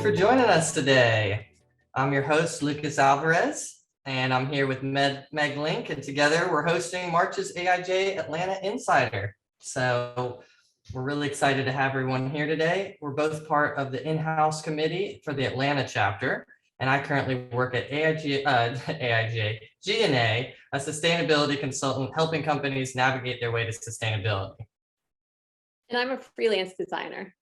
for joining us today. I'm your host, Lucas Alvarez, and I'm here with Meg Link, and together we're hosting March's AIGA Atlanta Insider. So we're really excited to have everyone here today. We're both part of the in-house committee for the Atlanta chapter, and I currently work at AIGA G&A, a sustainability consultant helping companies navigate their way to sustainability. And I'm a freelance designer.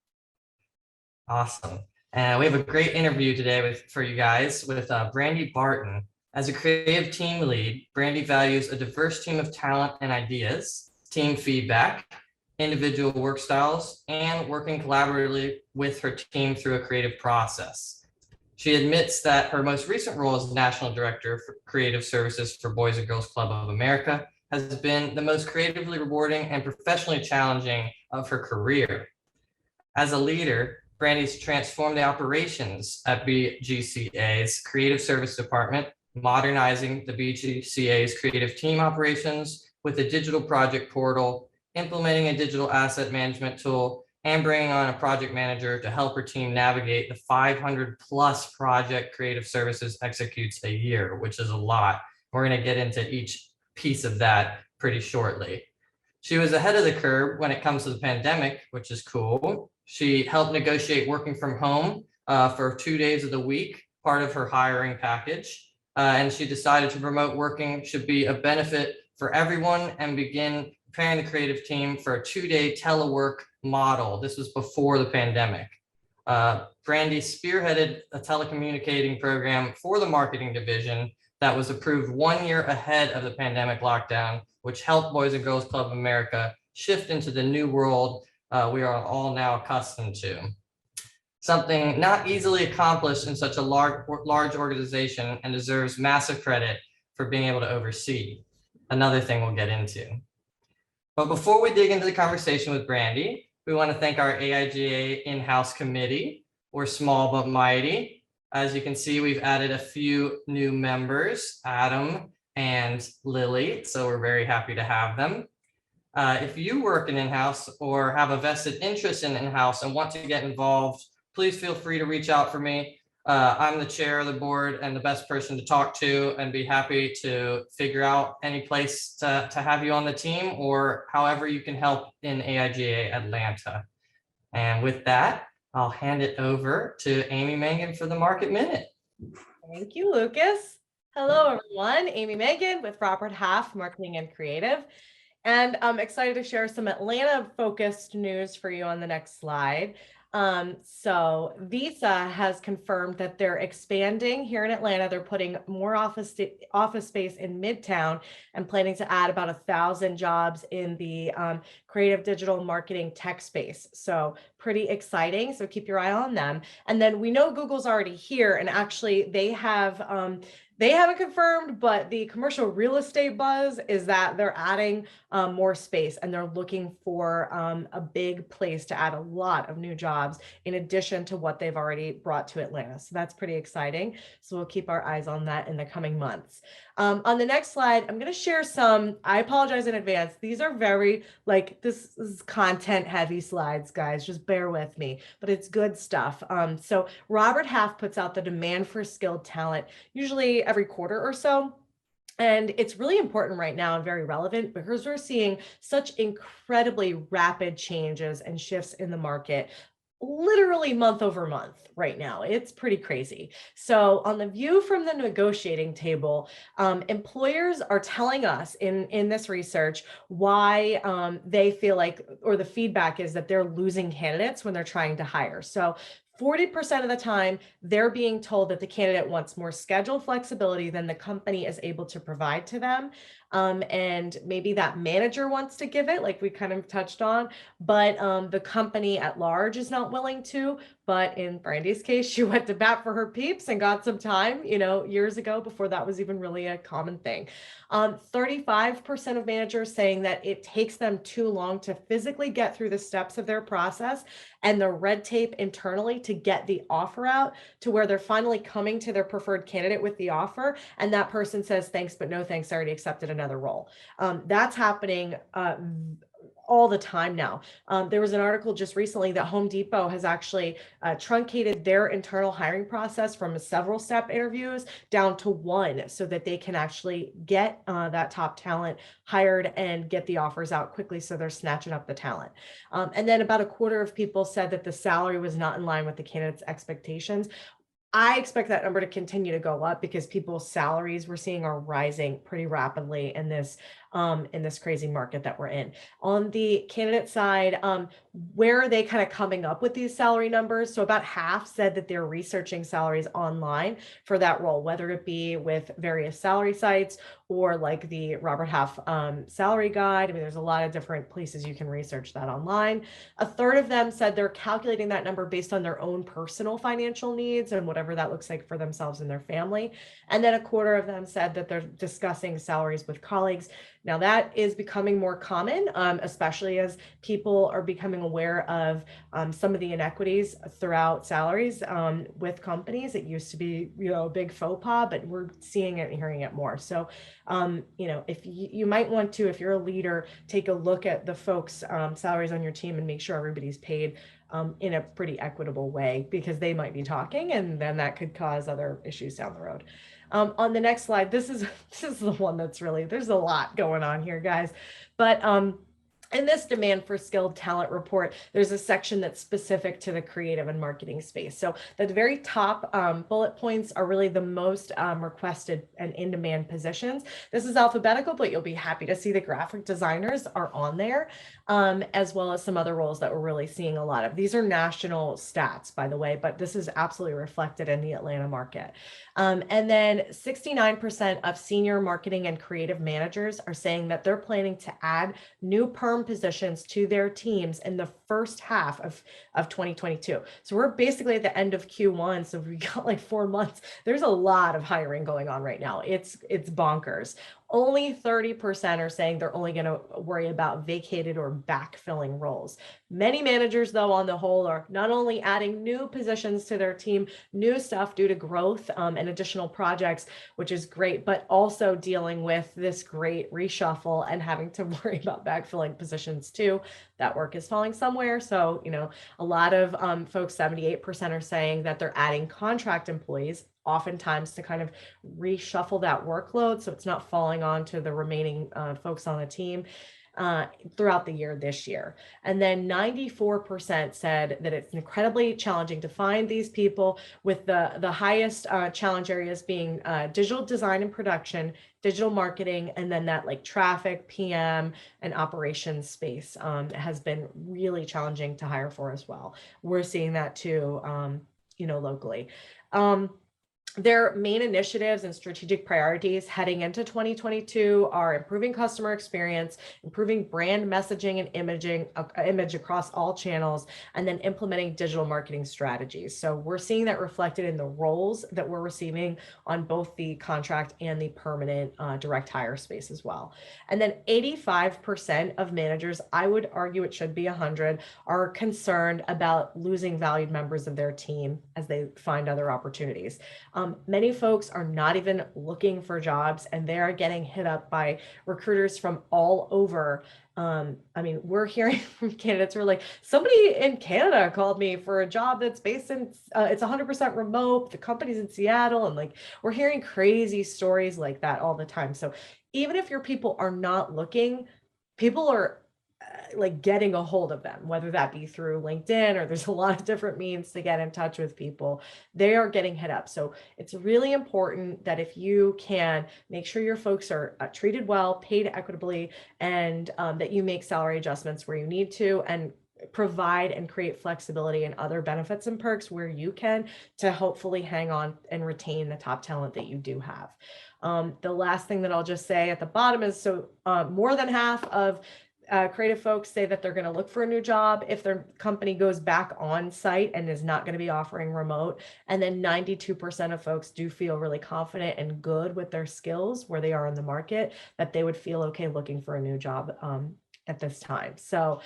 Awesome. And we have a great interview today for you guys with Brandie Barton. As a creative team lead, Brandie values a diverse team of talent and ideas, team feedback, individual work styles, and working collaboratively with her team through a creative process. She admits that her most recent role as National Director for Creative Services for Boys and Girls Club of America has been the most creatively rewarding and professionally challenging of her career. As a leader, Brandie's transformed the operations at BGCA's Creative Service Department, modernizing the BGCA's creative team operations with a digital project portal, implementing a digital asset management tool, and bringing on a project manager to help her team navigate the 500 plus project Creative Services executes a year, which is a lot. We're going to get into each piece of that pretty shortly. She was ahead of the curve when it comes to the pandemic, which is cool. She helped negotiate working from home for 2 days of the week, part of her hiring package. And she decided to promote working should be a benefit for everyone and begin preparing the creative team for a 2-day telework model. This was before the pandemic. Brandie spearheaded a telecommunicating program for the marketing division that was approved 1 year ahead of the pandemic lockdown, which helped Boys and Girls Club of America shift into the new world we are all now accustomed to. Something not easily accomplished in such a large organization and deserves massive credit for being able to oversee. Another thing we'll get into. But before we dig into the conversation with Brandie, we want to thank our AIGA in-house committee. We're small but mighty. As you can see, we've added a few new members, Adam and Lily, so we're very happy to have them. If you work in in-house or have a vested interest in in-house and want to get involved, please feel free to reach out for me. I'm the chair of the board and the best person to talk to, and be happy to figure out any place to have you on the team or however you can help in AIGA Atlanta. And with that, I'll hand it over to Amy Mangan for the Market Minute. Thank you, Lucas. Hello, everyone. Amy Mangan with Robert Half, Marketing and Creative. And I'm excited to share some Atlanta-focused news for you on the next slide. So Visa has confirmed that they're expanding here in Atlanta. They're putting more office space in Midtown and planning to add about 1,000 jobs in the creative digital marketing tech space. So pretty exciting. So keep your eye on them. And then we know Google's already here, and actually they haven't confirmed, but the commercial real estate buzz is that they're adding more space, and they're looking for a big place to add a lot of new jobs in addition to what they've already brought to Atlanta. So that's pretty exciting. So we'll keep our eyes on that in the coming months. On the next slide, I'm going to share some, I apologize in advance. These are very, this is content heavy slides, guys, just bear with me, but it's good stuff. So Robert Half puts out the demand for skilled talent, usually every quarter or so. And it's really important right now and very relevant because we're seeing such incredibly rapid changes and shifts in the market, literally month over month right now. It's pretty crazy. So on the view from the negotiating table, employers are telling us in this research why they feel like, or the feedback is that they're losing candidates when they're trying to hire. So 40% of the time, they're being told that the candidate wants more schedule flexibility than the company is able to provide to them. And maybe that manager wants to give it, like we kind of touched on, but the company at large is not willing to. But in Brandie's case, she went to bat for her peeps and got some time, years ago before that was even really a common thing. 35% of managers saying that it takes them too long to physically get through the steps of their process and the red tape internally to get the offer out to where they're finally coming to their preferred candidate with the offer. And that person says, thanks, but no thanks, I already accepted another role. That's happening all the time now. There was an article just recently that Home Depot has actually truncated their internal hiring process from several step interviews down to one so that they can actually get that top talent hired and get the offers out quickly so they're snatching up the talent. And then about a quarter of people said that the salary was not in line with the candidates' expectations. I expect that number to continue to go up because people's salaries we're seeing are rising pretty rapidly in this crazy market that we're in. On the candidate side, where are they kind of coming up with these salary numbers? So about half said that they're researching salaries online for that role, whether it be with various salary sites or like the Robert Half salary guide. I mean, there's a lot of different places you can research that online. A third of them said they're calculating that number based on their own personal financial needs and whatever that looks like for themselves and their family. And then a quarter of them said that they're discussing salaries with colleagues. Now that is becoming more common, especially as people are becoming aware of some of the inequities throughout salaries with companies. It used to be, a big faux pas, but we're seeing it and hearing it more. So, if you might want to, if you're a leader, take a look at the folks' salaries on your team and make sure everybody's paid in a pretty equitable way, because they might be talking and then that could cause other issues down the road. On the next slide, this is the one that's really, there's a lot going on here, guys. But in this demand for skilled talent report, there's a section that's specific to the creative and marketing space. So the very top bullet points are really the most requested and in-demand positions. This is alphabetical, but you'll be happy to see the graphic designers are on there, as well as some other roles that we're really seeing a lot of. These are national stats, by the way, but this is absolutely reflected in the Atlanta market. And then 69% of senior marketing and creative managers are saying that they're planning to add new perm positions to their teams in the first half of 2022. So we're basically at the end of Q1. So we got like 4 months. There's a lot of hiring going on right now. It's bonkers. Only 30% are saying they're only going to worry about vacated or backfilling roles. Many managers, though, on the whole, are not only adding new positions to their team, new stuff due to growth and additional projects, which is great, but also dealing with this great reshuffle and having to worry about backfilling positions too. That work is falling somewhere. So, a lot of folks, 78% are saying that they're adding contract employees, oftentimes to kind of reshuffle that workload so it's not falling on to the remaining folks on the team throughout the year this year. And then 94% said that it's incredibly challenging to find these people, with the highest challenge areas being digital design and production, digital marketing, and then that like traffic, PM, and operations space has been really challenging to hire for as well. We're seeing that too, locally. Their main initiatives and strategic priorities heading into 2022 are improving customer experience, improving brand messaging and image across all channels, and then implementing digital marketing strategies. So we're seeing that reflected in the roles that we're receiving on both the contract and the permanent direct hire space as well. And then 85% of managers, I would argue it should be 100, are concerned about losing valued members of their team as they find other opportunities. Many folks are not even looking for jobs, and they are getting hit up by recruiters from all over. We're hearing from candidates who are like, somebody in Canada called me for a job that's based in, it's 100% remote, the company's in Seattle, and like, we're hearing crazy stories like that all the time. So even if your people are not looking, people are like getting a hold of them, whether that be through LinkedIn or there's a lot of different means to get in touch with people. They are getting hit up. So it's really important that if you can make sure your folks are treated well, paid equitably, and that you make salary adjustments where you need to, and provide and create flexibility and other benefits and perks where you can, to hopefully hang on and retain the top talent that you do have. The last thing that I'll just say at the bottom is, so more than half of creative folks say that they're going to look for a new job if their company goes back on site and is not going to be offering remote. And then 92% of folks do feel really confident and good with their skills where they are in the market, that they would feel okay looking for a new job at this time. So,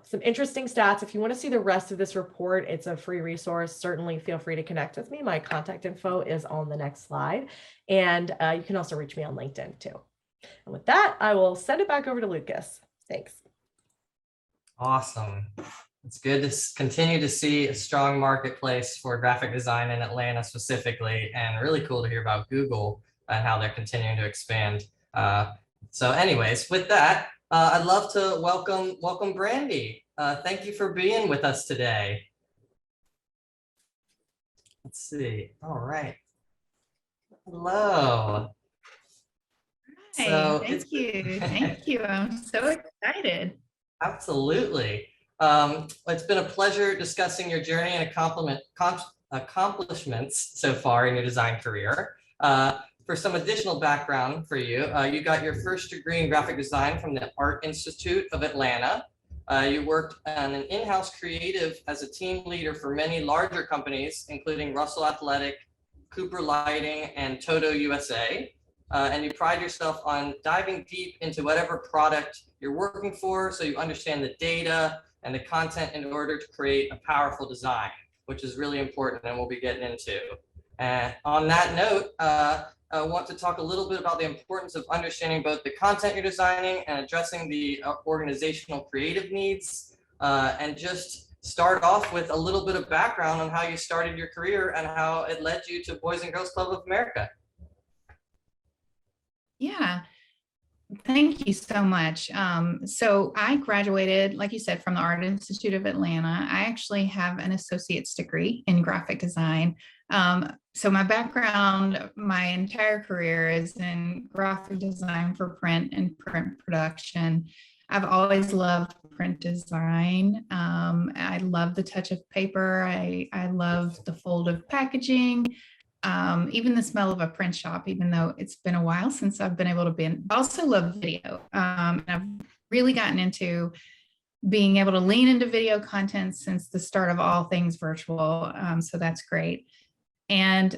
some interesting stats. If you want to see the rest of this report, it's a free resource. Certainly feel free to connect with me. My contact info is on the next slide. And you can also reach me on LinkedIn too. And with that, I will send it back over to Lucas. Thanks. Awesome. It's good to continue to see a strong marketplace for graphic design in Atlanta specifically, and really cool to hear about Google and how they're continuing to expand. So anyways, with that, I'd love to welcome Brandie. Thank you for being with us today. Let's see. All right. Hello. Hi, So thank you. Thank you. I'm so excited. Absolutely. It's been a pleasure discussing your journey and accomplishments so far in your design career. For some additional background for you, you got your first degree in graphic design from the Art Institute of Atlanta. You worked on an in-house creative as a team leader for many larger companies, including Russell Athletic, Cooper Lighting, and Toto USA. And you pride yourself on diving deep into whatever product you're working for, so you understand the data and the content in order to create a powerful design, which is really important and we'll be getting into. And on that note, I want to talk a little bit about the importance of understanding both the content you're designing and addressing the organizational creative needs, and just start off with a little bit of background on how you started your career and how it led you to Boys and Girls Club of America. Yeah, thank you so much. So I graduated, like you said, from the Art Institute of Atlanta. I actually have an associate's degree in graphic design. So my background, my entire career is in graphic design for print and print production. I've always loved print design. I love the touch of paper. I love the fold of packaging. Even the smell of a print shop, even though it's been a while since I've been able to be. I also love video. And I've really gotten into being able to lean into video content since the start of all things virtual. So that's great. And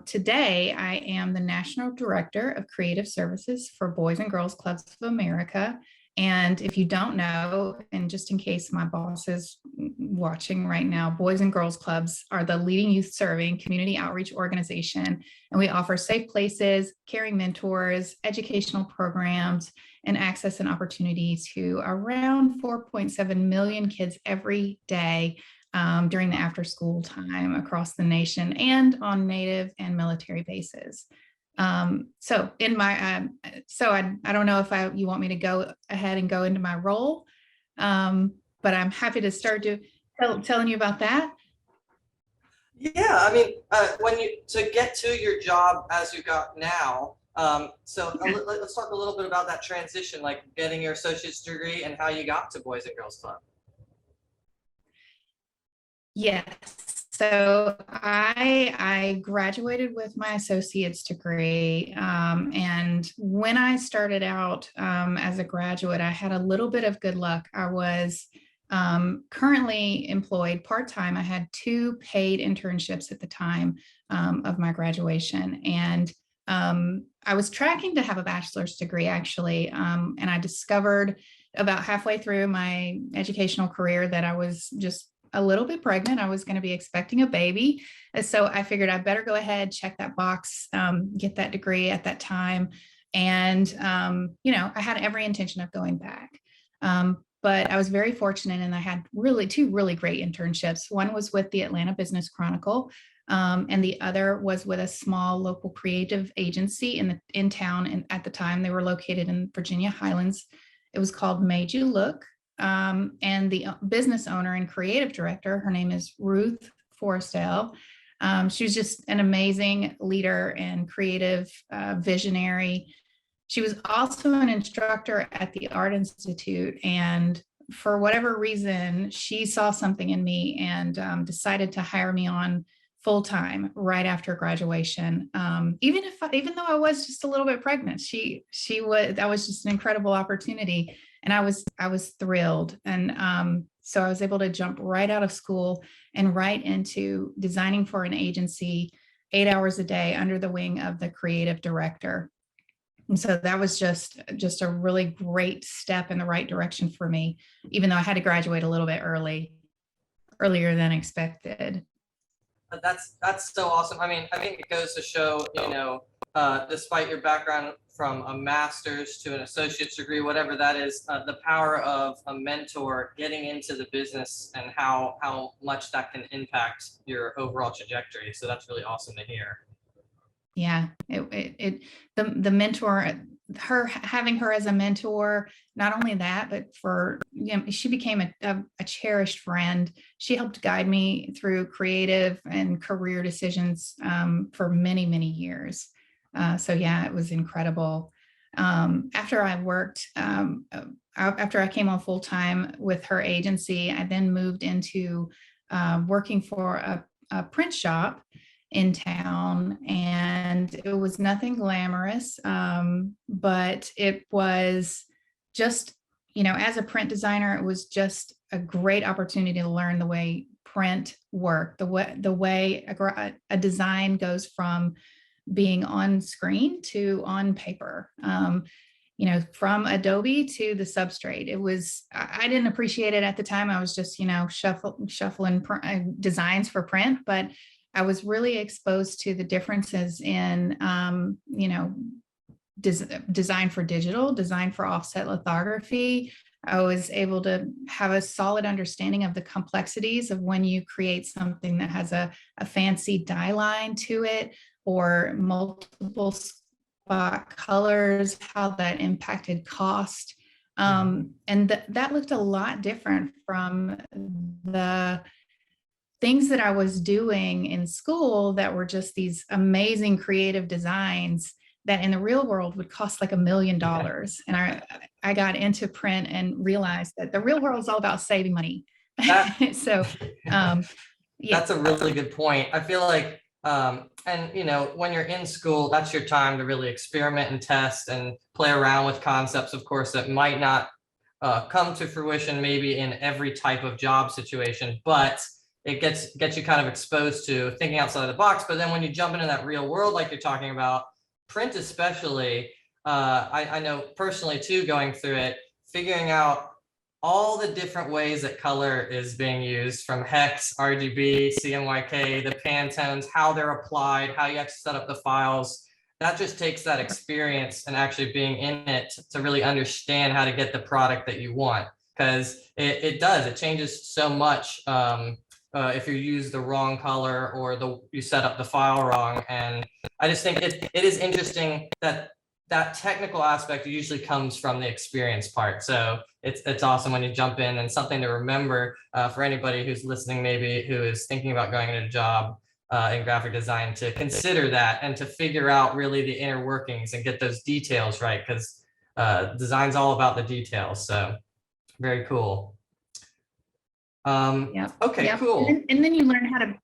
today I am the National Director of Creative Services for Boys and Girls Clubs of America. And if you don't know, and just in case my boss is watching right now, Boys and Girls Clubs are the leading youth serving community outreach organization. And we offer safe places, caring mentors, educational programs, and access and opportunity to around 4.7 million kids every day during the after school time across the nation and on Native and military bases. So in my, I don't know if you want me to go ahead and go into my role, but I'm happy to start telling you about that. Yeah, I mean, to get to your job as you got now, let's talk a little bit about that transition, like getting your associate's degree and how you got to Boys and Girls Club. Yes. So I graduated with my associate's degree. And when I started out as a graduate, I had a little bit of good luck. I was currently employed part-time. I had 2 paid internships at the time of my graduation. And I was tracking to have a bachelor's degree, actually. And I discovered about halfway through my educational career that I was just a little bit pregnant. I was going to be expecting a baby. So I figured I better go ahead, check that box, get that degree at that time. And, I had every intention of going back. But I was very fortunate and I had 2 really great internships. One was with the Atlanta Business Chronicle, and the other was with a small local creative agency in town. And at the time they were located in Virginia Highlands. It was called Made You Look. And the business owner and creative director, her name is Ruth Forrestal. She was just an amazing leader and creative visionary. She was also an instructor at the Art Institute. And for whatever reason, she saw something in me and decided to hire me on full-time right after graduation. Even though I was just a little bit pregnant, that was just an incredible opportunity. And I was thrilled. And so I was able to jump right out of school and right into designing for an agency 8 hours a day under the wing of the creative director. And so that was just a really great step in the right direction for me, even though I had to graduate a little bit earlier than expected. That's so awesome. I mean, I think it goes to show, despite your background from a master's to an associate's degree, whatever that is, the power of a mentor getting into the business and how much that can impact your overall trajectory. So that's really awesome to hear. Yeah, the mentor, having her as a mentor, not only that, but she became a cherished friend. She helped guide me through creative and career decisions for many, many years. So yeah, it was incredible. After I came on full time with her agency, I then moved into working for a print shop in town, and it was nothing glamorous, but it was just, as a print designer, it was just a great opportunity to learn the way print worked, the way a design goes from being on screen to on paper, from Adobe to the substrate. I didn't appreciate it at the time. I was just, shuffling designs for print, but I was really exposed to the differences in, design for digital, design for offset lithography. I was able to have a solid understanding of the complexities of when you create something that has a fancy die line to it or multiple spot colors, how that impacted cost. And that looked a lot different from the things that I was doing in school that were just these amazing creative designs that in the real world would cost like $1 million. And I got into print and realized that the real world is all about saving money. So yeah. That's a really good point. I feel like, when you're in school, that's your time to really experiment and test and play around with concepts, of course, that might not come to fruition maybe in every type of job situation, but it gets you kind of exposed to thinking outside the box. But then when you jump into that real world, like you're talking about, print especially, I know personally too, going through it, figuring out all the different ways that color is being used, from hex, RGB, CMYK, the Pantones, how they're applied, how you have to set up the files. That just takes that experience and actually being in it to really understand how to get the product that you want, because it changes so much if you use the wrong color or you set up the file wrong. And I just think it is interesting that technical aspect usually comes from the experience part. So it's awesome when you jump in, and something to remember for anybody who's listening, maybe who is thinking about going into a job in graphic design, to consider that and to figure out really the inner workings and get those details right, because design's all about the details. So very cool. Okay, cool. And then you learn how to,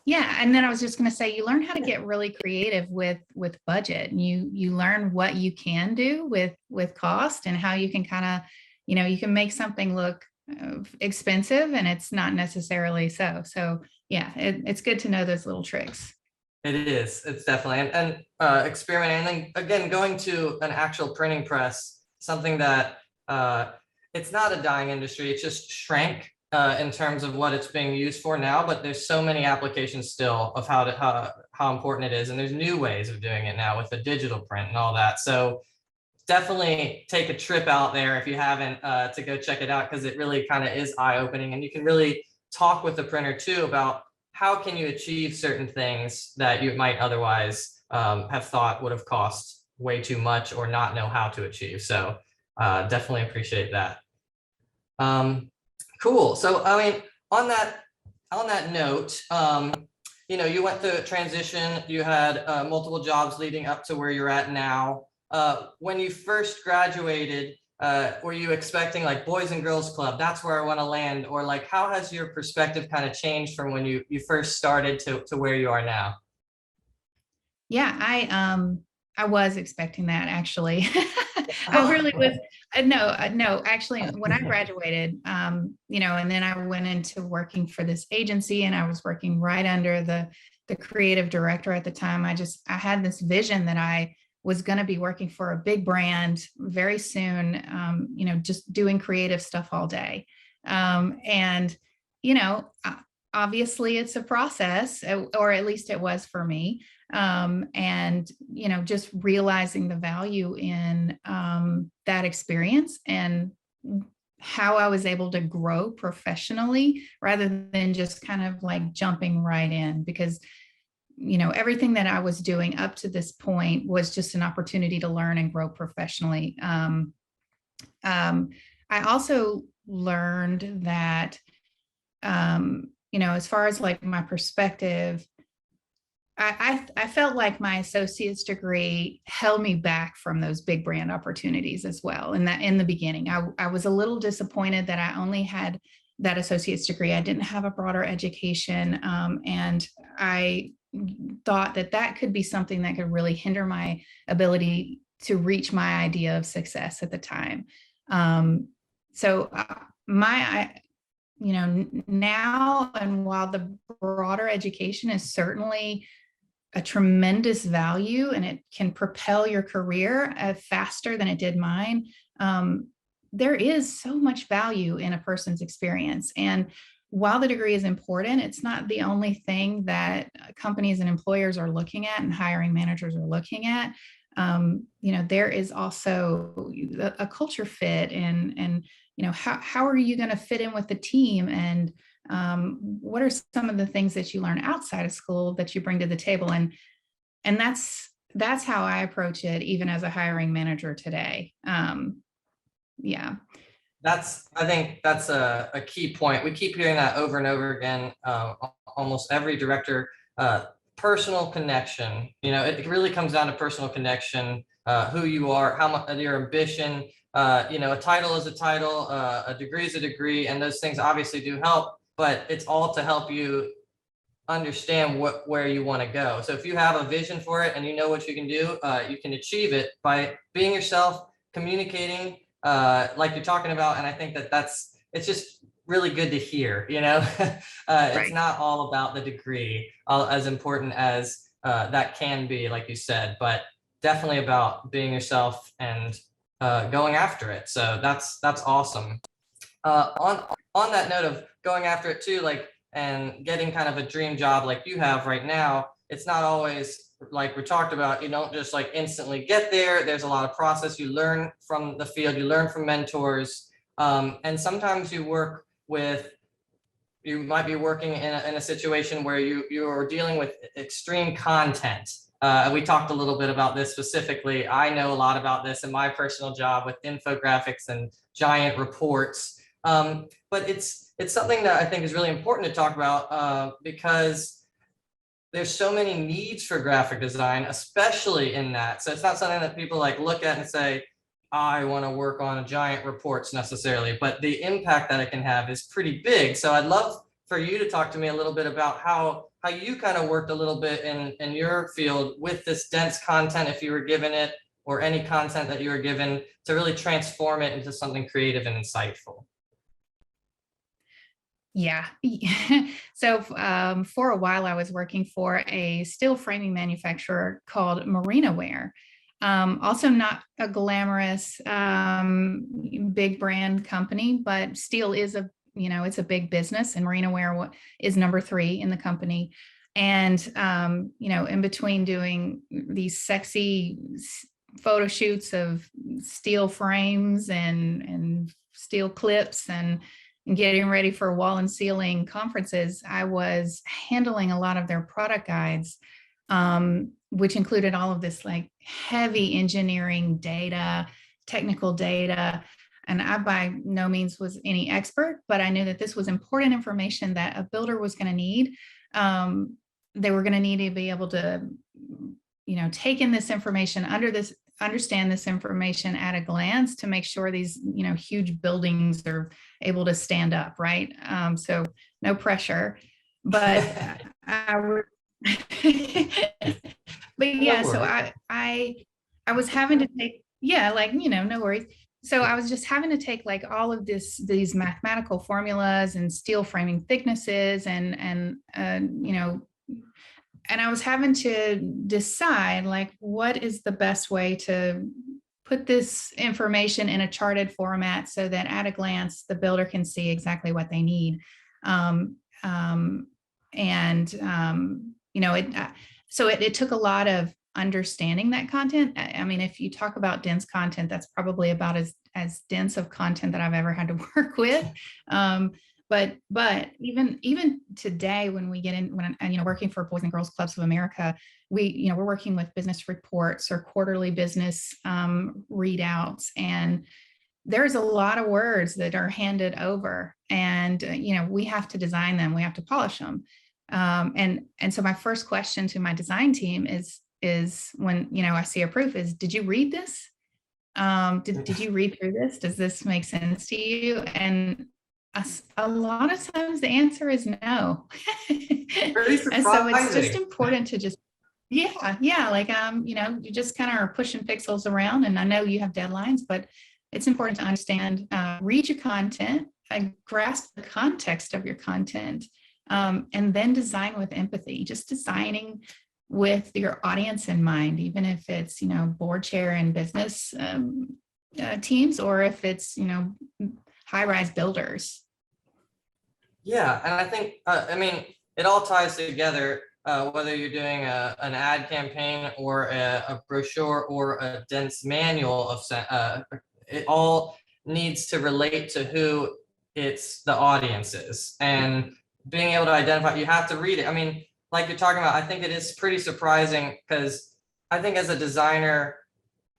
and then I was just going to say, you learn how to get really creative with budget, and you learn what you can do with cost, and how you can kind of, you can make something look expensive and it's not necessarily so. So yeah, it's good to know those little tricks. It is. It's definitely, and experimenting. And then again, going to an actual printing press, something that it's not a dying industry. It's just shrank in terms of what it's being used for now. But there's so many applications still of how important it is. And there's new ways of doing it now with the digital print and all that. So definitely take a trip out there if you haven't to go check it out, because it really kind of is eye-opening. And you can really talk with the printer too about how can you achieve certain things that you might otherwise have thought would have cost way too much or not know how to achieve. So definitely appreciate that. Cool. So I mean, on that note, you went through a transition. You had multiple jobs leading up to where you're at now. When you first graduated, were you expecting like Boys and Girls Club, that's where I want to land, or like how has your perspective kind of changed from when you first started to where you are now? Yeah, I was expecting that, actually. I really was. No, actually, when I graduated, and then I went into working for this agency, and I was working right under the creative director at the time. I had this vision that I was going to be working for a big brand very soon, just doing creative stuff all day. And, obviously it's a process, or at least it was for me. And, just realizing the value in that experience and how I was able to grow professionally rather than just kind of like jumping right in, because everything that I was doing up to this point was just an opportunity to learn and grow professionally. I also learned that, as far as like my perspective, I felt like my associate's degree held me back from those big brand opportunities as well. And that in the beginning, I was a little disappointed that I only had that associate's degree. I didn't have a broader education. And I thought that could be something that could really hinder my ability to reach my idea of success at the time. So now, and while the broader education is certainly a tremendous value and it can propel your career faster than it did mine, there is so much value in a person's experience. And while the degree is important, it's not the only thing that companies and employers are looking at and hiring managers are looking at. There is also a culture fit and how are you going to fit in with the team, and what are some of the things that you learn outside of school that you bring to the table, and that's how I approach it, even as a hiring manager today. Yeah. I think that's a key point. We keep hearing that over and over again. Almost every director, personal connection. It really comes down to personal connection, who you are, how much your ambition. A title is a title, a degree is a degree, and those things obviously do help, but it's all to help you understand where you want to go. So if you have a vision for it and you know what you can do, you can achieve it by being yourself, communicating, like you're talking about. And I think it's just really good to hear, it's not all about the degree, as important as that can be, like you said, but definitely about being yourself and going after it. So that's awesome. On that note of going after it too, and getting kind of a dream job like you have right now, it's not always like we talked about. You don't just instantly get there. There's a lot of process. You learn from the field, you learn from mentors, and sometimes you might be working in a situation where you're dealing with extreme content. We talked a little bit about this specifically. I know a lot about this in my personal job with infographics and giant reports. But it's something that I think is really important to talk about, because there's so many needs for graphic design, especially in that. So it's not something that people look at and say, I want to work on giant reports necessarily, but the impact that it can have is pretty big. So I'd love for you to talk to me a little bit about how you kind of worked a little bit in your field with this dense content, if you were given it, or any content that you were given, to really transform it into something creative and insightful. Yeah. So for a while, I was working for a steel framing manufacturer called Marinaware. Also not a glamorous big brand company, but steel is it's a big business, and Marinaware is number 3 in the company. And, in between doing these sexy photo shoots of steel frames and steel clips and getting ready for wall and ceiling conferences, I was handling a lot of their product guides, which included all of this heavy engineering data, technical data. And I by no means was any expert, but I knew that this was important information that a builder was going to need. They were going to need to be able to, take in this information, understand this information at a glance to make sure these, huge buildings are able to stand up, right? So no pressure, but I would, but yeah, so I was having to take, no worries. So I was just having to take all of these mathematical formulas and steel framing thicknesses and I was having to decide what is the best way to put this information in a charted format so that at a glance, the builder can see exactly what they need. You know, it took a lot of understanding that content. I mean, if you talk about dense content, that's probably about as dense of content that I've ever had to work with. But even today, when we get in, when you know, working for Boys and Girls Clubs of America, we're working with business reports or quarterly business readouts, and there's a lot of words that are handed over, and you know, we have to design them, we have to polish them. And so my first question to my design team is when, you know, I see a proof is, did you read this? Did you read through this? Does this make sense to you? And a lot of times the answer is no. And so it's just important to just, yeah, like, you know, you just kind of are pushing pixels around, and I know you have deadlines, but it's important to understand, read your content, grasp the context of your content, and then design with empathy, just designing with your audience in mind, even if it's, you know, board chair and business teams, or if it's, you know, high-rise builders. Yeah, and I think, I mean, it all ties together, whether you're doing an ad campaign or a brochure or a dense manual of, it all needs to relate to who it's the audience is, and being able to identify, you have to read it. I mean, like you're talking about, I think it is pretty surprising, because I think as a designer,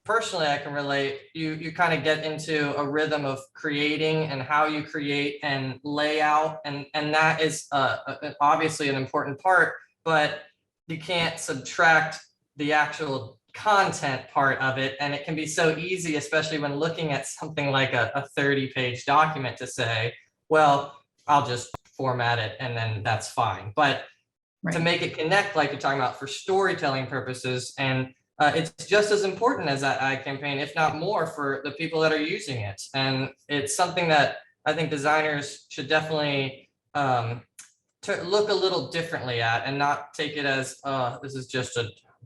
personally, I can relate. You kind of get into a rhythm of creating and how you create and layout, and that is obviously an important part, but you can't subtract the actual content part of it. And it can be so easy, especially when looking at something like a 30-page document, to say, well, I'll just format it and then that's fine. But to make it connect, like you're talking about, for storytelling purposes, and it's just as important as that ad campaign, if not more, for the people that are using it. And it's something that I think designers should definitely look a little differently at, and not take it as this is just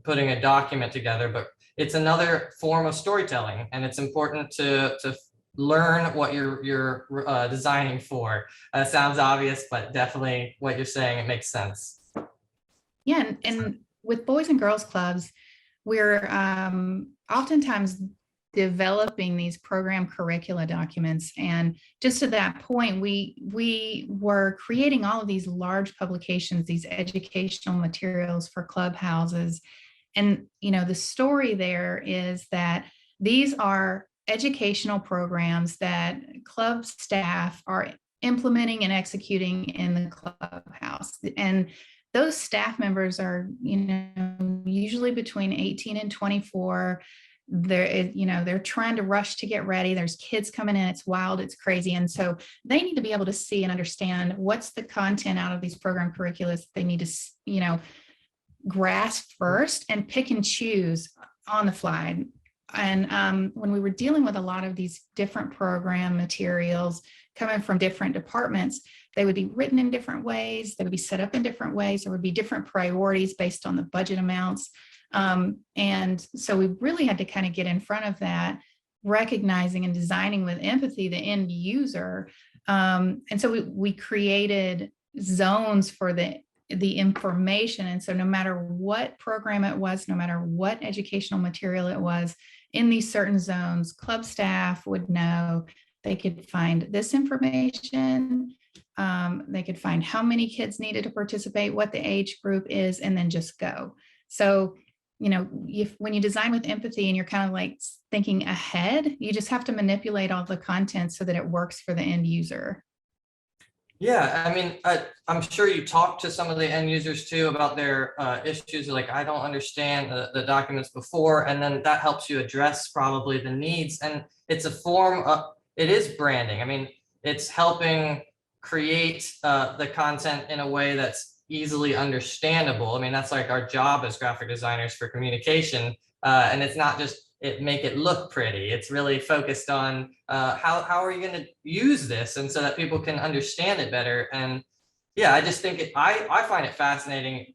putting a document together, but it's another form of storytelling, and it's important to learn what you're designing for. Sounds obvious, but definitely what you're saying, it makes sense. Yeah, and with Boys and Girls Clubs, we're oftentimes developing these program curricula documents. And just to that point, we were creating all of these large publications, these educational materials for clubhouses. And, you know, the story there is that these are educational programs that club staff are implementing and executing in the clubhouse. And those staff members are, you know, usually between 18 and 24. They're trying to rush to get ready. There's kids coming in. It's wild. It's crazy. And so they need to be able to see and understand what's the content out of these program curricula that they need to, you know, grasp first and pick and choose on the fly. And when we were dealing with a lot of these different program materials coming from different departments, they would be written in different ways. They would be set up in different ways. There would be different priorities based on the budget amounts. And so we really had to kind of get in front of that, recognizing and designing with empathy the end user. And so we created zones for the information. And so no matter what program it was, no matter what educational material it was, in these certain zones, club staff would know they could find this information. They could find how many kids needed to participate, what the age group is, and then just go. So, you know, when you design with empathy and you're kind of like thinking ahead, you just have to manipulate all the content so that it works for the end user. Yeah, I mean, I'm sure you talk to some of the end users too about their issues. Like, I don't understand the documents before, and then that helps you address probably the needs. And it's a form of, it is branding. I mean, it's helping create the content in a way that's easily understandable. I mean, that's like our job as graphic designers for communication. And it's not just make it look pretty. It's really focused on how are you going to use this, and so that people can understand it better. And yeah, I just think I find it fascinating.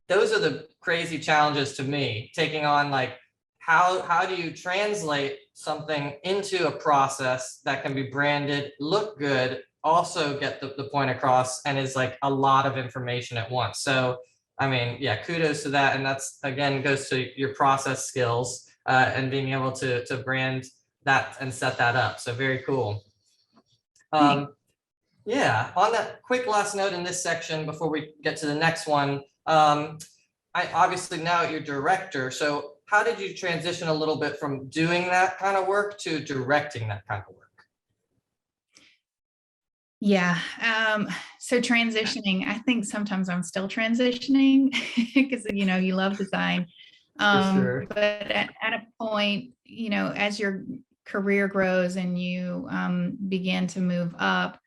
Those are the crazy challenges to me, taking on like how do you translate something into a process that can be branded, look good, also get the point across and is like a lot of information at once. So, I mean, yeah, kudos to that. And that's, again, goes to your process skills and being able to brand that and set that up. So very cool. Yeah, on that quick last note in this section, before we get to the next one, I obviously now you're director. So how did you transition a little bit from doing that kind of work to directing that kind of work? Yeah. So transitioning, I think sometimes I'm still transitioning because, you know, you love design. Sure. But at a point, you know, as your career grows and you begin to move up,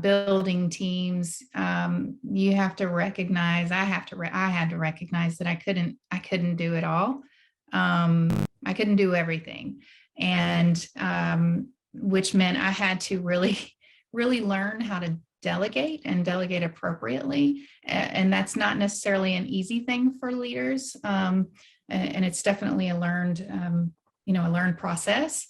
building teams, you have to recognize, I had to recognize that I couldn't do it all. I couldn't do everything. And which meant I had to really learn how to delegate and delegate appropriately. And that's not necessarily an easy thing for leaders. And it's definitely a learned, a learned process.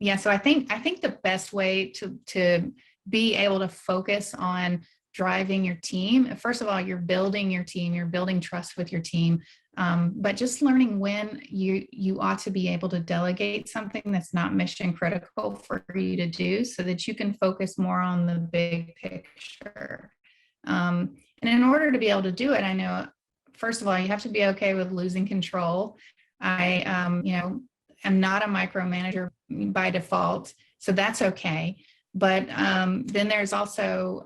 Yeah, so I think the best way to be able to focus on driving your team, first of all, you're building your team, you're building trust with your team, but just learning when you ought to be able to delegate something that's not mission critical for you to do, so that you can focus more on the big picture. And in order to be able to do it, I know, first of all, you have to be okay with losing control. I, am not a micromanager by default, so that's okay. But then there's also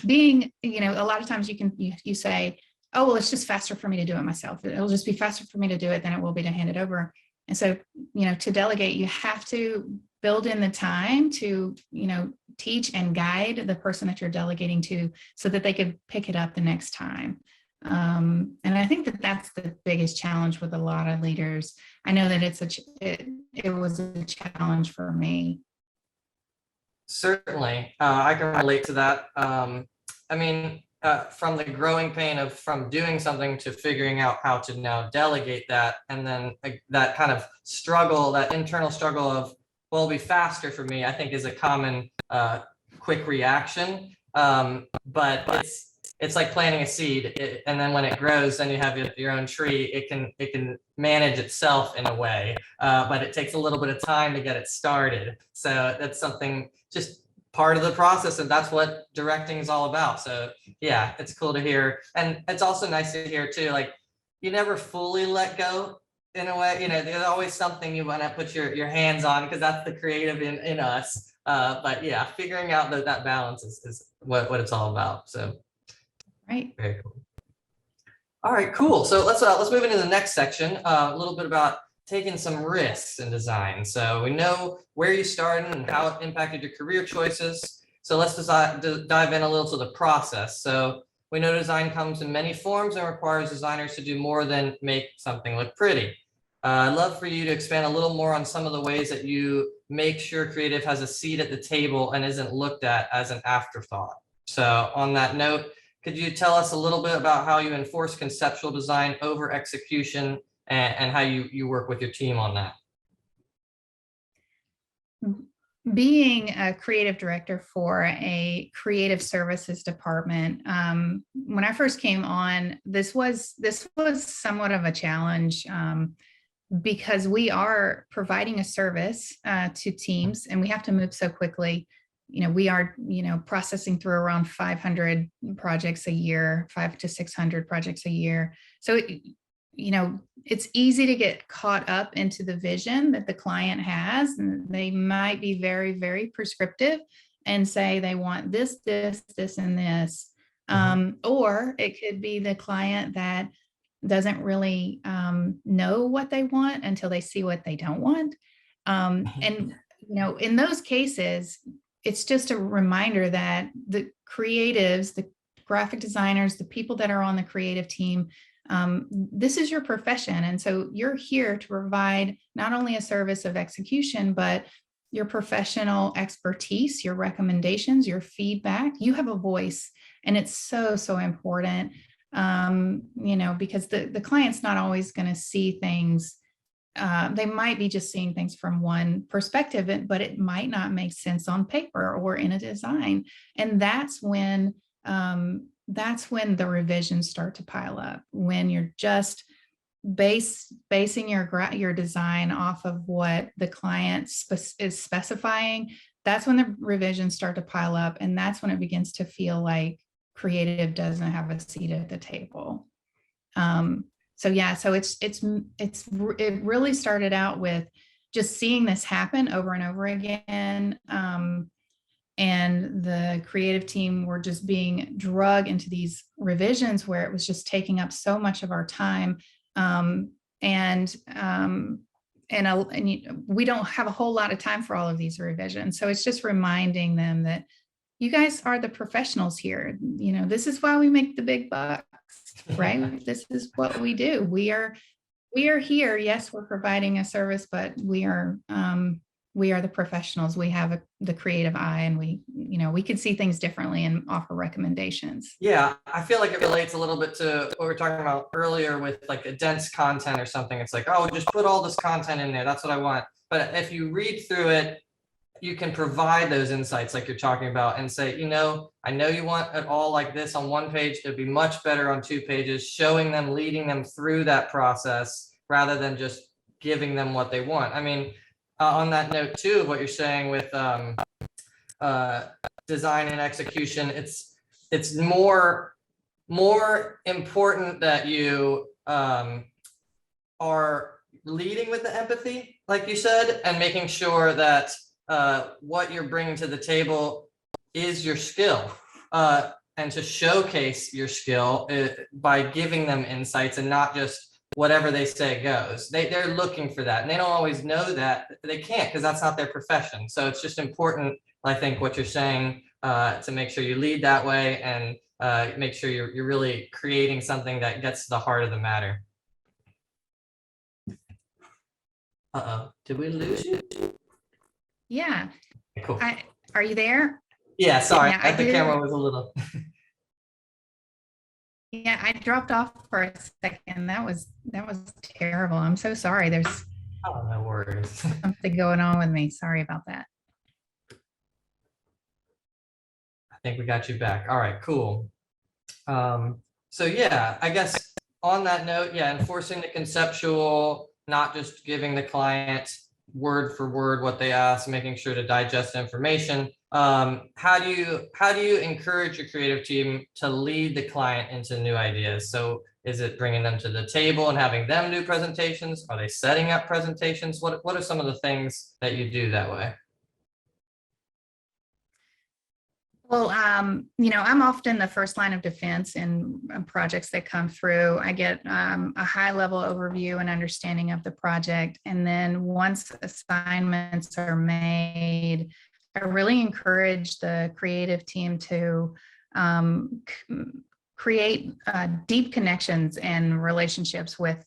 being, a lot of times you say, oh, well, it's just faster for me to do it myself. It'll just be faster for me to do it than it will be to hand it over. And so, to delegate, you have to build in the time to, teach and guide the person that you're delegating to so that they could pick it up the next time. And I think that that's the biggest challenge with a lot of leaders. I know that it was a challenge for me. Certainly, I can relate to that. I mean, from the growing pain from doing something to figuring out how to now delegate that, and then that kind of struggle, that internal struggle of, well, it'll be faster for me, I think is a common quick reaction. But it's like planting a seed, and then when it grows, then you have your own tree. It can manage itself in a way, but it takes a little bit of time to get it started. So that's something, just part of the process, and that's what directing is all about. So yeah, it's cool to hear, and it's also nice to hear too, like, you never fully let go in a way. There's always something you want to put your hands on, because that's the creative in us. But yeah, figuring out that balance is what it's all about. So Right. very cool. All right, cool. So let's move into the next section, a little bit about taking some risks in design. So we know where you started and how it impacted your career choices. So let's dive in a little to the process. So we know design comes in many forms and requires designers to do more than make something look pretty. I'd love for you to expand a little more on some of the ways that you make sure creative has a seat at the table and isn't looked at as an afterthought. So on that note, could you tell us a little bit about how you enforce conceptual design over execution, and how you work with your team on that? Being a creative director for a creative services department, when I first came on, this was somewhat of a challenge, because we are providing a service to teams, and we have to move so quickly. We are, processing through around 500 projects a year, 500 to 600 projects a year. So, it's easy to get caught up into the vision that the client has, and they might be very, very prescriptive and say they want this, this, this, and this. Or it could be the client that doesn't really know what they want until they see what they don't want. And, in those cases, it's just a reminder that the creatives, the graphic designers, the people that are on the creative team, this is your profession. And so you're here to provide not only a service of execution, but your professional expertise, your recommendations, your feedback. You have a voice, and it's so, so important, because the client's not always going to see things they might be just seeing things from one perspective, but it might not make sense on paper or in a design. And that's when the revisions start to pile up, when you're just basing your design off of what the client is specifying. That's when the revisions start to pile up, and that's when it begins to feel like creative doesn't have a seat at the table. So it really started out with just seeing this happen over and over again. And the creative team were just being dragged into these revisions where it was just taking up so much of our time. We don't have a whole lot of time for all of these revisions. So it's just reminding them that you guys are the professionals here. This is why we make the big bucks, right? This is what we do. We are here. Yes, we're providing a service, but we are the professionals. We have the creative eye, and we can see things differently and offer recommendations. Yeah, I feel like it relates a little bit to what we were talking about earlier with like a dense content or something. It's like, oh, just put all this content in there. That's what I want. But if you read through it, you can provide those insights like you're talking about and say, I know you want it all like this on one page. It'd be much better on 2 pages, showing them, leading them through that process rather than just giving them what they want. I mean, on that note too, of what you're saying with design and execution, it's more important that you are leading with the empathy, like you said, and making sure that what you're bringing to the table is your skill, and to showcase your skill by giving them insights and not just whatever they say goes. They're looking for that, and they don't always know that. They can't, because that's not their profession. So it's just important, I think, what you're saying, to make sure you lead that way and make sure you're really creating something that gets to the heart of the matter. Did we lose you? Yeah. Cool. Are you there? Yeah, sorry. Yeah, The camera was a little. Yeah, I dropped off for a second. That was terrible. I'm so sorry. There's No worries. something going on with me. Sorry about that. I think we got you back. All right, cool. So yeah, I guess on that note, yeah, enforcing the conceptual, not just giving the client word for word what they ask, making sure to digest information. How do you encourage your creative team to lead the client into new ideas? So is it bringing them to the table and having them do presentations? Are they setting up presentations? What are some of the things that you do that way? Well, I'm often the first line of defense in projects that come through. I get a high level overview and understanding of the project. And then once assignments are made, I really encourage the creative team to create deep connections and relationships with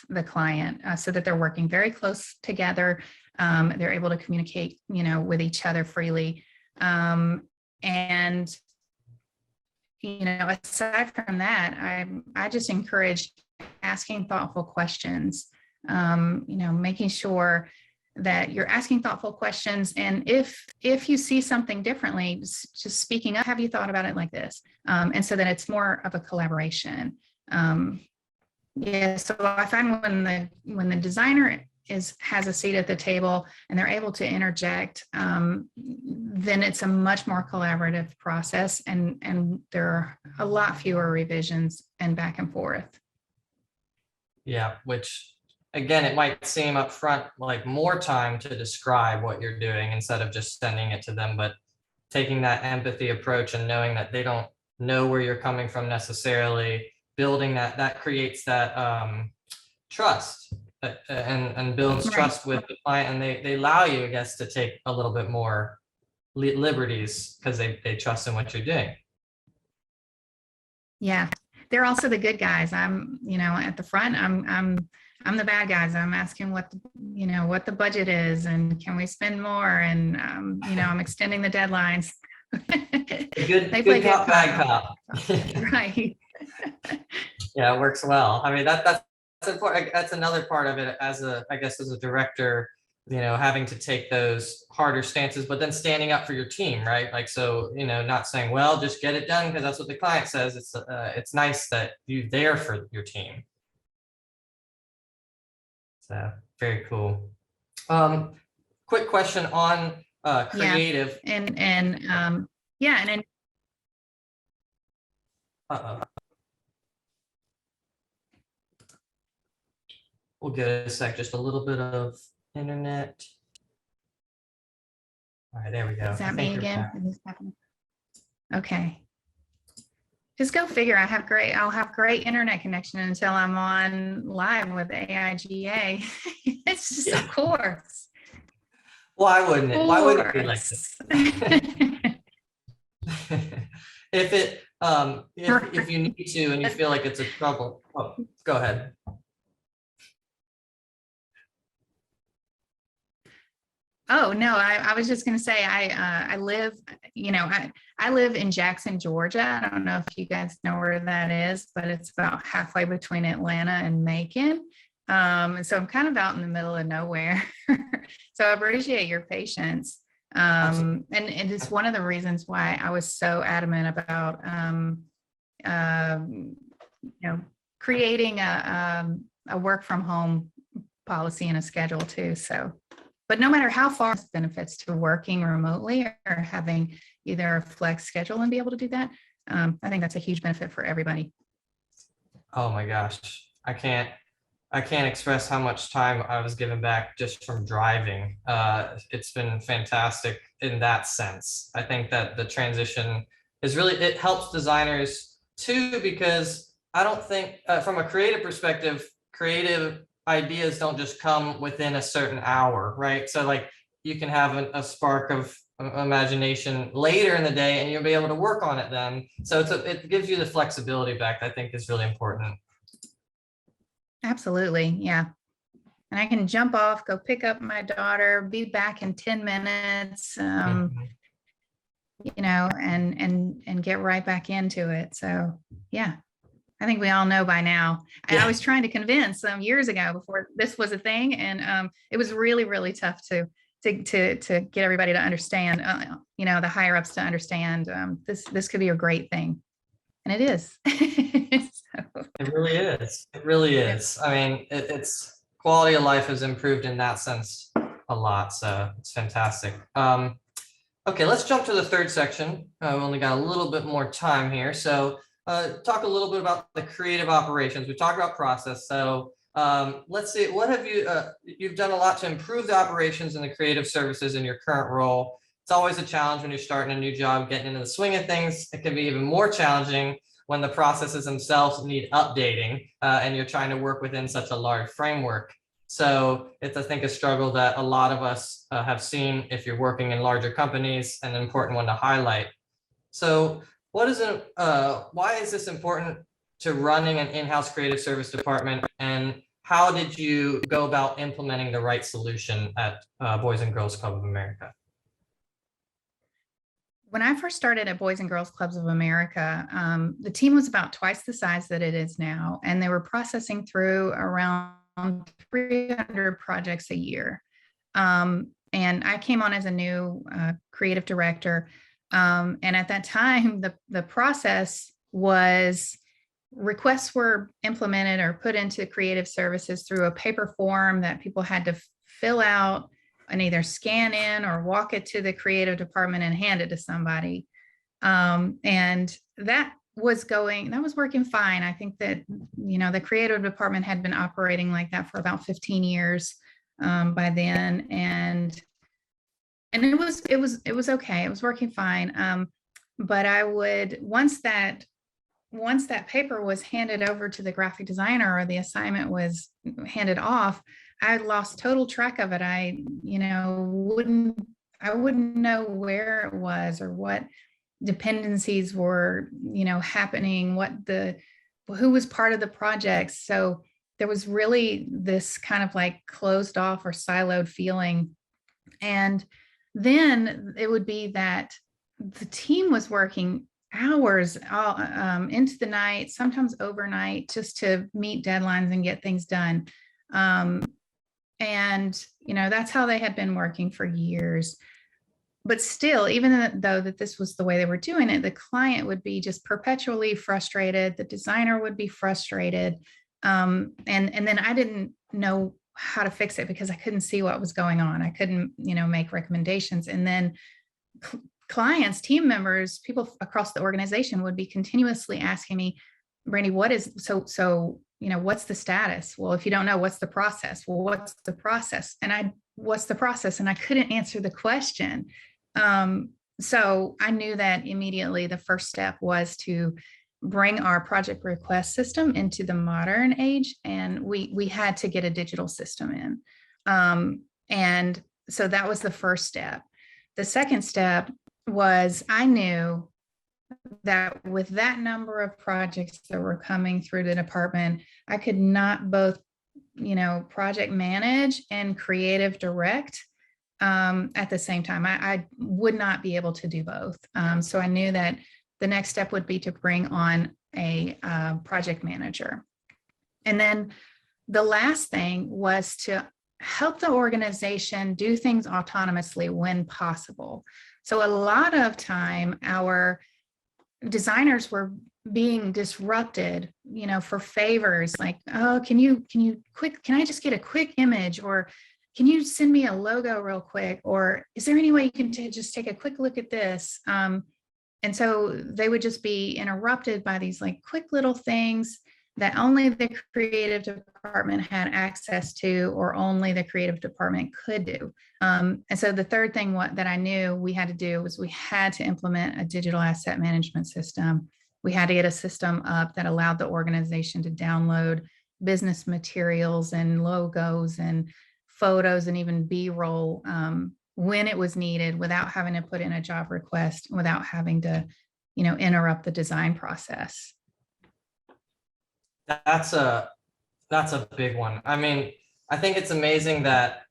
the client, so that they're working very close together. They're able to communicate, with each other freely. And, aside from that, I just encourage asking thoughtful questions, making sure that you're asking thoughtful questions. And if you see something differently, just speaking up, have you thought about it like this? And so that it's more of a collaboration. So I find when the designer has a seat at the table and they're able to interject, then it's a much more collaborative process, and there are a lot fewer revisions and back and forth. Yeah, which again, it might seem up front like more time to describe what you're doing instead of just sending it to them, but taking that empathy approach and knowing that they don't know where you're coming from necessarily, building that creates that trust. And builds trust with the client, and they allow you, I guess, to take a little bit more liberties because they trust in what you're doing. Yeah, they're also the good guys. I'm, at the front. I'm the bad guys. I'm asking what the budget is, and can we spend more? And I'm extending the deadlines. Good cop, bad cop. Right. Yeah, it works well. I mean, that's important. That's another part of it as I guess as a director, having to take those harder stances, but then standing up for your team, right? Like, so, not saying, well, just get it done because that's what the client says. It's nice that you're there for your team. So very cool. Quick question on creative. Yeah. And yeah, and we'll give it a sec, just a little bit of internet. All right, there we go. is that me again? Okay. Just go figure. I'll have great internet connection until I'm on live with AIGA. It's just, of course. Why wouldn't it? Why wouldn't it be like this? If you need to and you feel like it's a trouble, go ahead. Oh, no, I was just going to say, I live in Jackson, Georgia. I don't know if you guys know where that is, but it's about halfway between Atlanta and Macon. And so I'm kind of out in the middle of nowhere. So I appreciate your patience. And it's one of the reasons why I was so adamant about, creating a work from home policy and a schedule too. So, but no matter how far it benefits to working remotely or having either a flex schedule and be able to do that, I think that's a huge benefit for everybody. Oh my gosh, I can't express how much time I was given back just from driving. It's been fantastic in that sense. I think that the transition is it helps designers too, because I don't think from a creative perspective, creative ideas don't just come within a certain hour, right? So like you can have a spark of imagination later in the day and you'll be able to work on it then. So it gives you the flexibility back, I think is really important. Absolutely. Yeah. And I can jump off, go pick up my daughter, be back in 10 minutes, and get right back into it. So yeah, I think we all know by now. And I was trying to convince some years ago before this was a thing. And it was really, really tough to get everybody to understand, the higher ups to understand this could be a great thing. And it is. It really is. It really is. I mean, it's quality of life has improved in that sense a lot. So it's fantastic. Okay, let's jump to the third section. We've only got a little bit more time here. So talk a little bit about the creative operations. We talked about process. So let's see, what have you've done a lot to improve the operations and the creative services in your current role. It's always a challenge when you're starting a new job, getting into the swing of things. It can be even more challenging when the processes themselves need updating and you're trying to work within such a large framework. So it's, I think, a struggle that a lot of us have seen if you're working in larger companies, and an important one to highlight. So why is this important to running an in-house creative service department, and how did you go about implementing the right solution at Boys and Girls Club of America? When I first started at Boys and Girls Clubs of America, the team was about twice the size that it is now, and they were processing through around 300 projects a year. And I came on as a new creative director. And at that time, the process was requests were implemented or put into creative services through a paper form that people had to fill out and either scan in or walk it to the creative department and hand it to somebody. And that was working fine. I think that, the creative department had been operating like that for about 15 years by then. And it was okay. It was working fine. But I would, once that paper was handed over to the graphic designer or the assignment was handed off, I lost total track of it. I wouldn't know where it was or what dependencies were, happening, who was part of the project. So there was really this kind of like closed off or siloed feeling. And then it would be that the team was working hours all, into the night, sometimes overnight, just to meet deadlines and get things done. And, that's how they had been working for years. But still, even though that this was the way they were doing it, the client would be just perpetually frustrated. The designer would be frustrated. And then I didn't know how to fix it because I couldn't see what was going on. I couldn't, make recommendations. And then clients, team members, people across the organization would be continuously asking me, Brandie, what is what's the status? Well, if you don't know, what's the process? Well, what's the process? What's the process? And I couldn't answer the question. So I knew that immediately the first step was to bring our project request system into the modern age. And we had to get a digital system in. And so that was the first step. The second step was I knew that with that number of projects that were coming through the department, I could not both, project manage and creative direct at the same time. I would not be able to do both. So I knew that the next step would be to bring on a project manager. And then the last thing was to help the organization do things autonomously when possible. So a lot of time, our designers were being disrupted, for favors like, oh, can I just get a quick image, or can you send me a logo real quick? Or is there any way you can just take a quick look at this? And so they would just be interrupted by these like quick little things that only the creative department had access to, or only the creative department could do. And so the third thing that I knew we had to do was we had to implement a digital asset management system. We had to get a system up that allowed the organization to download business materials and logos and photos and even B-roll when it was needed, without having to put in a job request, without having to, interrupt the design process. That's a big one. I mean, I think it's amazing that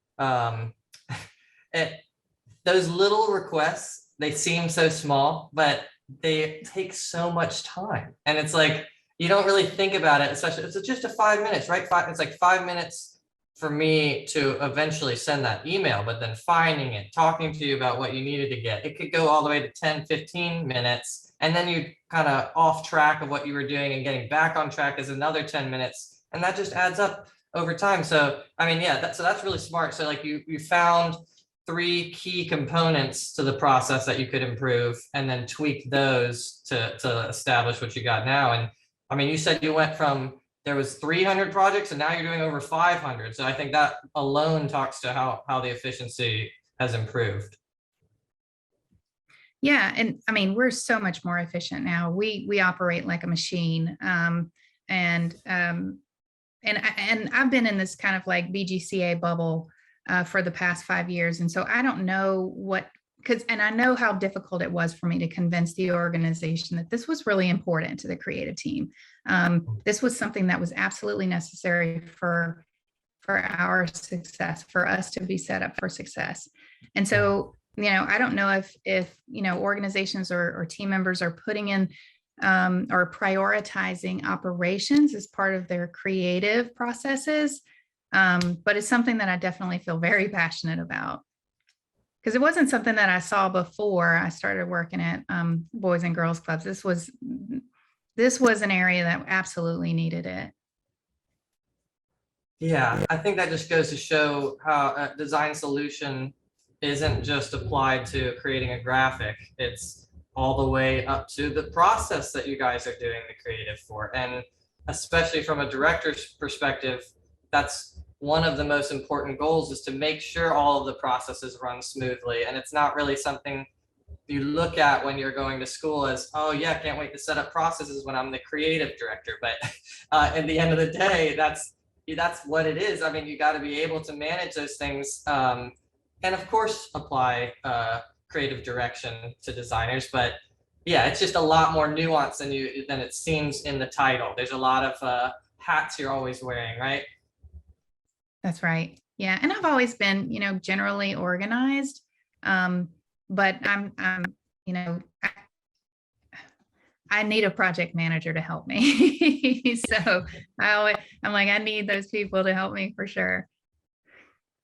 those little requests, they seem so small, but they take so much time. And it's like, you don't really think about it, especially it's just a 5 minutes, right? It's like 5 minutes for me to eventually send that email, but then finding it, talking to you about what you needed to get, it could go all the way to 10, 15 minutes. And then you kind of off track of what you were doing, and getting back on track is another 10 minutes. And that just adds up over time. So, I mean, yeah, that's really smart. So like you found 3 key components to the process that you could improve, and then tweak those to establish what you got now. And I mean, you said you went from, there was 300 projects and now you're doing over 500. So I think that alone talks to how the efficiency has improved. Yeah. And I mean, we're so much more efficient now. We operate like a machine. And I've been in this kind of like BGCA bubble for the past 5 years. And so I don't know and I know how difficult it was for me to convince the organization that this was really important to the creative team. This was something that was absolutely necessary for our success, for us to be set up for success. And so, I don't know if organizations or team members are putting in or prioritizing operations as part of their creative processes. But it's something that I definitely feel very passionate about, because it wasn't something that I saw before I started working at Boys and Girls Clubs. This was an area that absolutely needed it. Yeah, I think that just goes to show how a design solution isn't just applied to creating a graphic. It's all the way up to the process that you guys are doing the creative for. And especially from a director's perspective, that's one of the most important goals, is to make sure all of the processes run smoothly. And it's not really something you look at when you're going to school as, oh yeah, I can't wait to set up processes when I'm the creative director. But at the end of the day, that's what it is. I mean, you got to be able to manage those things, and of course apply creative direction to designers. But yeah, it's just a lot more nuanced than it seems in the title. There's a lot of hats you're always wearing, right? That's right. Yeah. And I've always been, generally organized. But I'm I need a project manager to help me. So I'm like, I need those people to help me for sure.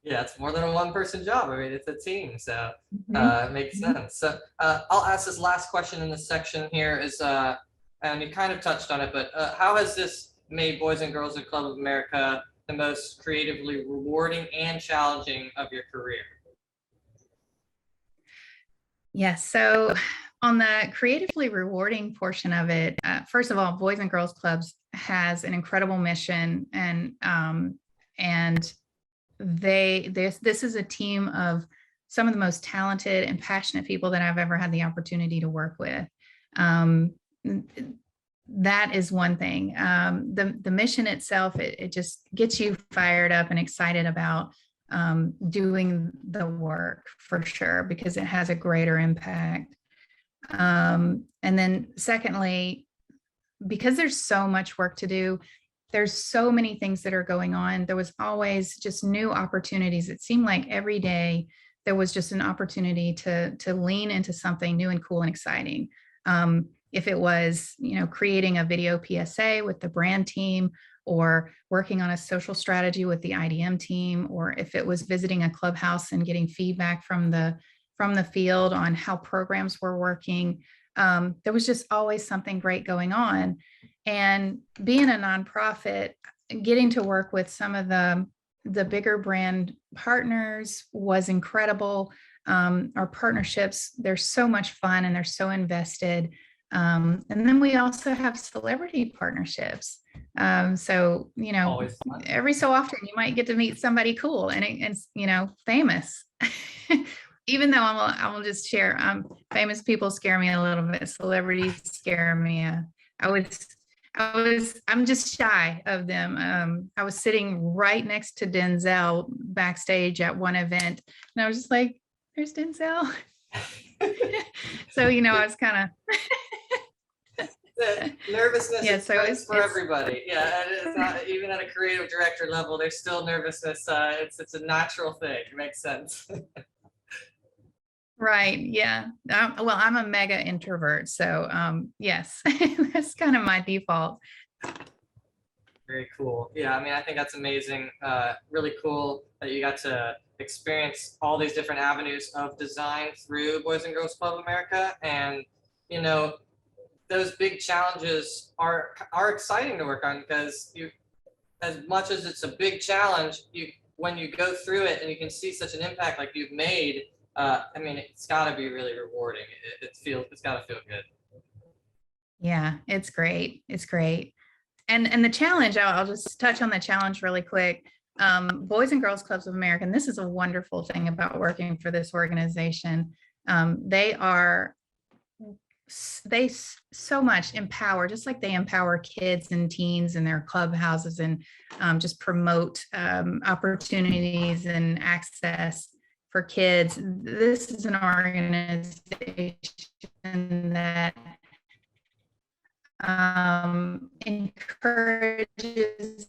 Yeah, it's more than a one-person job. I mean, it's a team, so Mhm. it makes sense. So I'll ask this last question in this section here is, and you kind of touched on it, but how has this made Boys and Girls Club of America the most creatively rewarding and challenging of your career? Yes. So on the creatively rewarding portion of it, first of all, Boys and Girls Clubs has an incredible mission, and this is a team of some of the most talented and passionate people that I've ever had the opportunity to work with. That is one thing. The mission itself, it just gets you fired up and excited about doing the work for sure, because it has a greater impact. And then secondly, because there's so much work to do, there's so many things that are going on. There was always just new opportunities. It seemed like every day there was just an opportunity to lean into something new and cool and exciting. If it was, creating a video PSA with the brand team, or working on a social strategy with the IDM team, or if it was visiting a clubhouse and getting feedback from the field on how programs were working, there was just always something great going on. And being a nonprofit, getting to work with some of the bigger brand partners was incredible. Our partnerships, they're so much fun and they're so invested. And then we also have celebrity partnerships. So, Always fun. every so often you might get to meet somebody cool and it's, famous. Even though I will just share, famous people scare me a little bit. Celebrities scare me. I'm just shy of them. I was sitting right next to Denzel backstage at one event, and I was just like, there's Denzel. So, I was kind of, The nervousness Yeah, is so present for it's- everybody. Yeah, and it's not even at a creative director level. There's still nervousness. It's a natural thing. It makes sense. right. Yeah. Well, I'm a mega introvert. So, yes, that's kind of my default. Very cool. Yeah, I mean, I think that's amazing. Really cool that you got to experience all these different avenues of design through Boys and Girls Club of America, and those big challenges are exciting to work on, because as much as it's a big challenge, when you go through it and you can see such an impact like you've made, I mean, it's got to be really rewarding. It's got to feel good. Yeah, it's great. It's great. And the challenge, I'll just touch on the challenge really quick. Boys and Girls Clubs of America, and this is a wonderful thing about working for this organization. They so much empower, just like they empower kids and teens in their clubhouses, and just promote opportunities and access for kids. This is an organization that encourages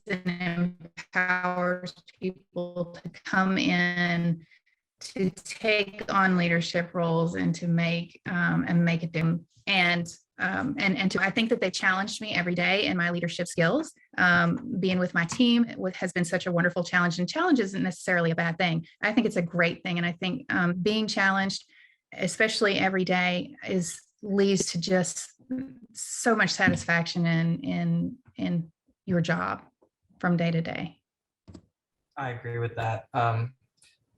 and empowers people to come in, to take on leadership roles, and to make a difference. And I think that they challenged me every day in my leadership skills. Being with my team has been such a wonderful challenge, and challenge isn't necessarily a bad thing. I think it's a great thing. And I think being challenged, especially every day, leads to just so much satisfaction in your job from day to day. I agree with that.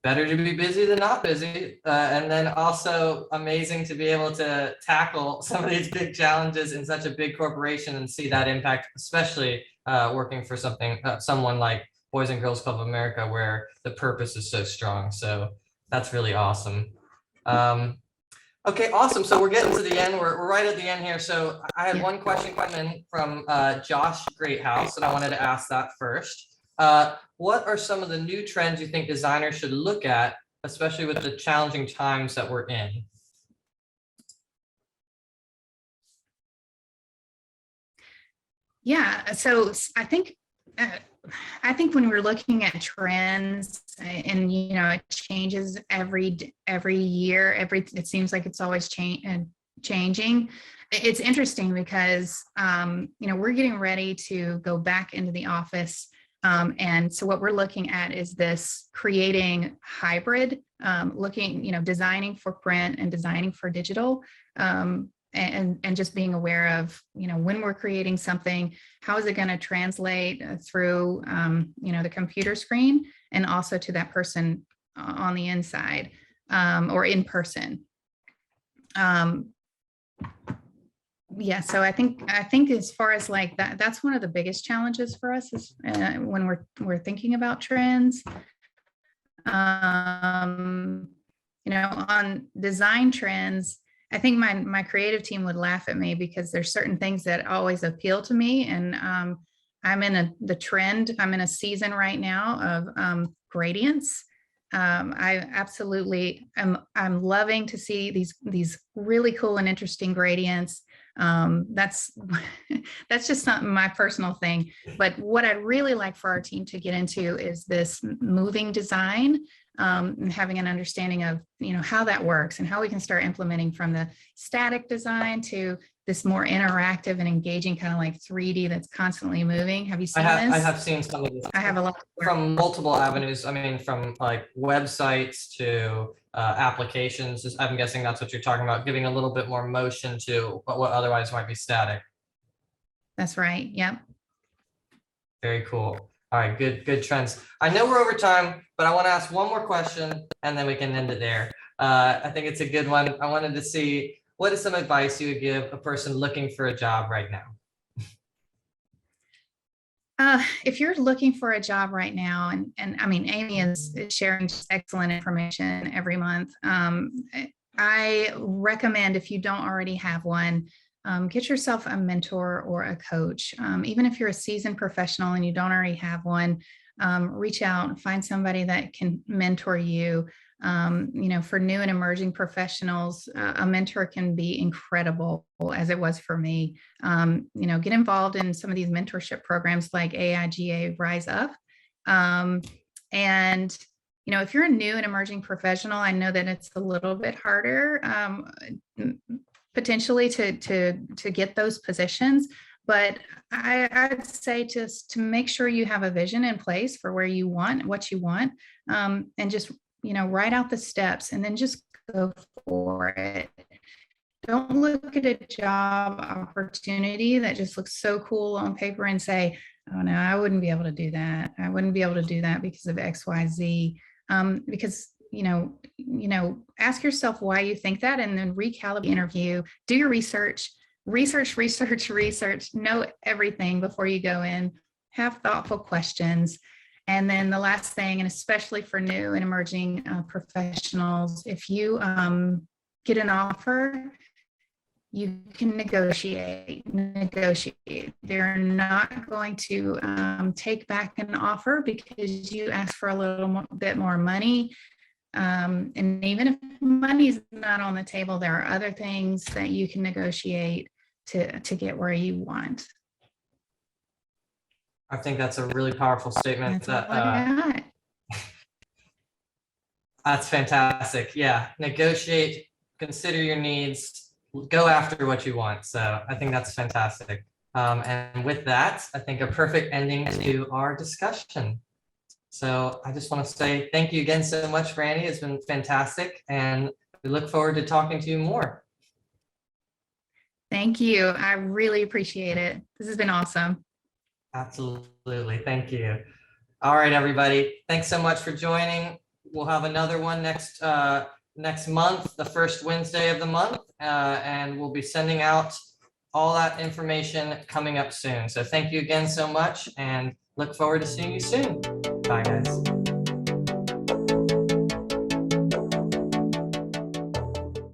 Better to be busy than not busy. And then also amazing to be able to tackle some of these big challenges in such a big corporation and see that impact, especially working for someone like Boys and Girls Club of America, where the purpose is so strong. So that's really awesome. Okay, awesome. So we're getting to the end. We're right at the end here. So I had one question come in from Josh Greathouse, and I wanted to ask that first. What are some of the new trends you think designers should look at, especially with the challenging times that we're in? Yeah, so I think when we're looking at trends, and it changes every year. It seems like it's always changing. It's interesting because, we're getting ready to go back into the office. And so what we're looking at is this creating hybrid, designing for print and designing for digital, and just being aware of, when we're creating something, how is it going to translate through, the computer screen and also to that person on the inside, or in person. Yeah, so I think as far as like that's one of the biggest challenges for us is when we're thinking about trends. On design trends, I think my creative team would laugh at me because there's certain things that always appeal to me, and I'm in a season right now of gradients. I absolutely I'm loving to see these really cool and interesting gradients. That's just something, my personal thing. But what I'd really like for our team to get into is this moving design, and having an understanding of, how that works and how we can start implementing from the static design to this more interactive and engaging kind of like 3D that's constantly moving. Have you seen this? I have seen some of this. I have a lot from multiple avenues. I mean, from like websites to applications. I'm guessing that's what you're talking about, giving a little bit more motion to what otherwise might be static. That's right. Yep. Very cool. All right, good trends. I know we're over time, but I want to ask one more question and then we can end it there. I think it's a good one. I wanted to see, what is some advice you would give a person looking for a job right now? If you're looking for a job right now, and I mean, Amy is sharing just excellent information every month. I recommend, if you don't already have one, get yourself a mentor or a coach. Even if you're a seasoned professional and you don't already have one, reach out and find somebody that can mentor you. For new and emerging professionals, a mentor can be incredible, as it was for me. Get involved in some of these mentorship programs like AIGA Rise Up. And if you're a new and emerging professional, I know that it's a little bit harder potentially to get those positions. But I'd say just to make sure you have a vision in place for what you want, and just write out the steps and then just go for it. Don't look at a job opportunity that just looks so cool on paper and say, oh no, I wouldn't be able to do that. I wouldn't be able to do that because of X, Y, Z. Because ask yourself why you think that, and then recalibrate the interview. Do your research. Know everything before you go in. Have thoughtful questions. And then the last thing, and especially for new and emerging professionals, if you get an offer, you can negotiate. They're not going to take back an offer because you ask for a little bit more money. And even if money's not on the table, there are other things that you can negotiate to get where you want. I think that's a really powerful statement. That's fantastic. Yeah, negotiate, consider your needs, go after what you want. So I think that's fantastic. And with that, I think a perfect ending to our discussion. So I just want to say thank you again so much, Brandie. It's been fantastic, and we look forward to talking to you more. Thank you. I really appreciate it. This has been awesome. Absolutely. Thank you. All right, everybody. Thanks so much for joining. We'll have another one next month, the first Wednesday of the month, and we'll be sending out all that information coming up soon. So thank you again so much, and look forward to seeing you soon. Bye, guys.